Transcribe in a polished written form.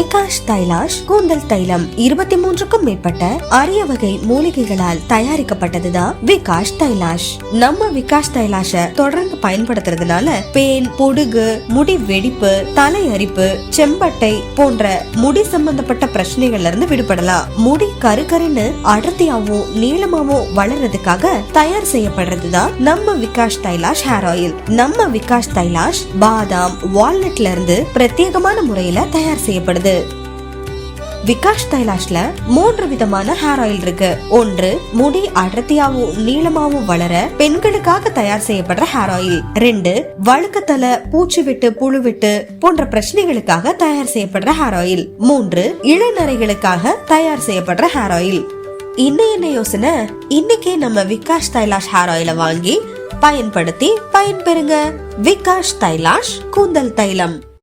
விகாஷ் தைலாஷ் கூந்தல் தைலம் 23க்கும் மேற்பட்ட அரிய வகை மூலிகைகளால் தயாரிக்கப்பட்டதுதான் விகாஷ் தைலாஷ். நம்ம விகாஷ் தைலாஷ தொடர்ந்து பயன்படுத்துறதுனால பேன், பொடுகு, முடி வெடிப்பு, தலை அரிப்பு, செம்பட்டை போன்ற முடி சம்பந்தப்பட்ட பிரச்சனைகள்ல இருந்து விடுபடலாம். முடி கருகருன்னு அடர்த்தியாவும் நீளமாவும் வளர்றதுக்காக தயார் செய்யப்படுறதுதான் நம்ம விகாஷ் தைலாஷ் ஹேர் ஆயில். நம்ம விகாஷ் தைலாஷ் பாதாம், வால்நட்ல இருந்து பிரத்யேகமான முறையில தயார் செய்யப்படுது. விகாஷ் தைலாஷ்ல 3 விதமான ஹேர் ஆயில் இருக்கு. ஒன்று, முடி அடர்த்தியாவும் நீளமாவும் வளர பெண்களுக்காக தயார் செய்யப்படுற ஹேர் ஆயில். 2, வழுக்கத்தலை, பூச்சி விட்டு, புழு விட்டு போன்ற பிரச்சனைகளுக்காக தயார் செய்யப்படுற ஹேர் ஆயில். 3, இளநரைகளுக்காக தயார் செய்யப்படுற ஹேர் ஆயில். இன்னும் என்ன யோசனை? இன்னைக்கே நம்ம விகாஷ் தைலாஷ் ஹேர் ஆயில வாங்கி பயன்படுத்தி பயன்பெறுங்க. விகாஷ் தைலாஷ் கூந்தல் தைலம்.